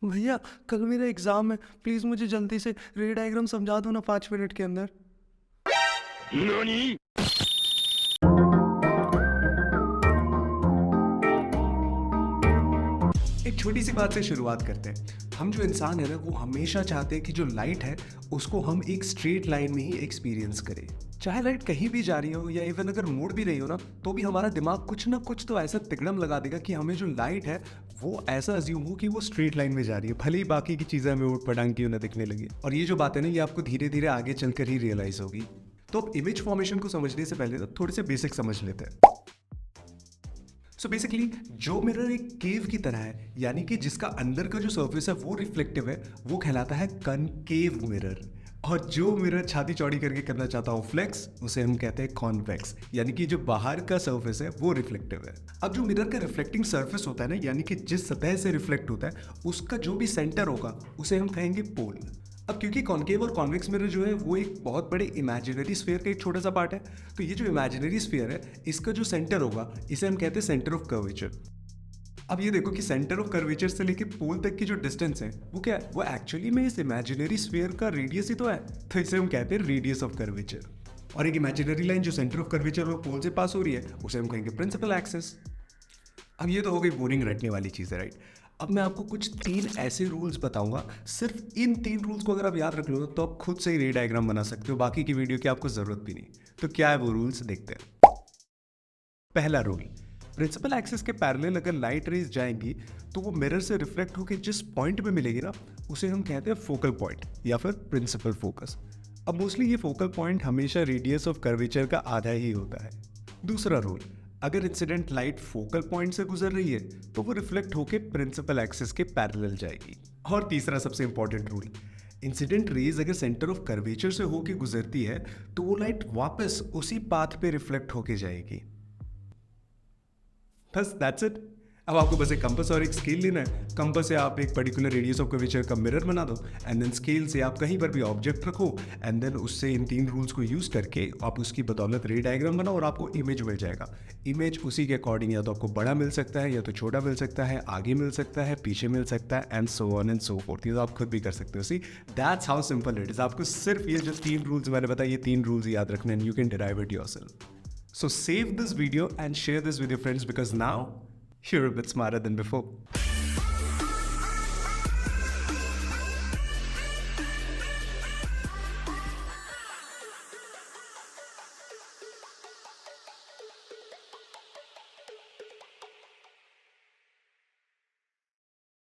भैया कल मेरा एग्जाम है, प्लीज मुझे जल्दी से रे डायग्राम समझा दो ना 5 मिनट के अंदर। एक छोटी सी बात से शुरुआत करते हैं। हम जो इंसान है ना, वो हमेशा चाहते हैं कि जो लाइट है उसको हम एक स्ट्रेट लाइन में ही एक्सपीरियंस करें। चाहे लाइट कहीं भी जा रही हो या इवन अगर मुड़ भी रही हो ना, तो भी हमारा दिमाग कुछ ना कुछ तो ऐसा तिकड़म लगा देगा कि हमें जो लाइट है वो ऐसा अज्यूम हो कि वो स्ट्रेट लाइन में जा रही है, भले ही बाकी की चीज़ें हमें उठ पटांग की उन्हें दिखने लगी। और ये जो बात है ना, ये आपको धीरे धीरे आगे चलकर ही रियलाइज होगी। तो अब इमेज फॉर्मेशन को समझने से पहले तो थोड़े से बेसिक समझ लेते हैं। सो बेसिकली जो मिरर एक केव की तरह है, यानी कि जिसका अंदर का जो सरफेस है वो रिफ्लेक्टिव है, वो कहलाता है कनकेव मिरर। और जो मिरर छाती चौड़ी करके करना चाहता हूँ फ्लेक्स, उसे हम कहते हैं कॉन्वेक्स, यानी कि जो बाहर का सरफेस है वो रिफ्लेक्टिव है। अब जो मिरर का रिफ्लेक्टिंग सरफेस होता है ना, यानी कि जिस सतह से रिफ्लेक्ट होता है उसका जो भी सेंटर होगा उसे हम कहेंगे पोल। अब क्योंकि कॉन्केव और कॉन्वेक्स मिरर जो है वो एक बहुत बड़े इमेजिनरी स्फीयर का एक छोटा सा पार्ट है, तो ये जो इमेजिनरी स्फीयर है इसका जो सेंटर होगा इसे हम कहते हैं सेंटर ऑफ कर्वेचर। अब ये देखो कि सेंटर ऑफ कर्वेचर से लेके पोल तक की जो डिस्टेंस है वो क्या है, वो एक्चुअली में इस इमेजिनरी स्फीयर का रेडियस ही तो है, तो इसे हम कहते हैं रेडियस ऑफ कर्वेचर। और एक इमेजिनरी लाइन जो सेंटर ऑफ कर्वेचर और पोल से पास हो रही है उसे हम कहेंगे प्रिंसिपल एक्सिस। अब ये तो हो गई बोरिंग रटने वाली चीज़ है, राइट। अब मैं आपको कुछ 3 ऐसे रूल्स बताऊंगा, सिर्फ इन 3 रूल्स को अगर आप याद रख लो तो आप खुद से ही रे डायग्राम बना सकते हो, बाकी की वीडियो की आपको ज़रूरत भी नहीं। तो क्या है वो रूल्स, देखते हैं। पहला रूल, प्रिंसिपल एक्सिस के पैरेलल अगर लाइट रेज जाएंगी तो वो मिरर से रिफ्लेक्ट होकर जिस पॉइंट पे मिलेगी ना, उसे हम कहते हैं फोकल पॉइंट या फिर प्रिंसिपल फोकस। अब मोस्टली ये फोकल पॉइंट हमेशा रेडियस ऑफ कर्वेचर का आधा ही होता है। दूसरा रूल, अगर इंसिडेंट लाइट फोकल पॉइंट से गुजर रही है तो वो रिफ्लेक्ट होकर प्रिंसिपल एक्सिस के पैरेलल जाएगी। और तीसरा सबसे इंपॉर्टेंट रूल, इंसिडेंट रेज अगर सेंटर ऑफ कर्वेचर से होकर गुजरती है तो वो लाइट वापस उसी पाथ पे रिफ्लेक्ट होके जाएगी। बस दैट्स इट। अब आपको बस एक कंपास और एक स्केल लेना है। कंपास से आप एक पर्टिकुलर रेडियस ऑफ कर्वेचर का मिरर बना दो, एंड देन स्केल से आप कहीं पर भी ऑब्जेक्ट रखो, एंड देन उससे इन 3 रूल्स को यूज़ करके आप उसकी बदौलत रे डायग्राम बनाओ और आपको इमेज मिल जाएगा। इमेज उसी के अकॉर्डिंग या तो आपको बड़ा मिल सकता है या तो छोटा मिल सकता है, आगे मिल सकता है, पीछे मिल सकता है, and so on and so fourth. ये तो आप खुद भी कर सकते हो। See that's how simple it is. आपको सिर्फ ये जो 3 रूल्स मैंने बताया, ये 3 रूल्स याद रखने, and you can derive it yourself. So save this video and share this with your friends because now you're a bit smarter than before.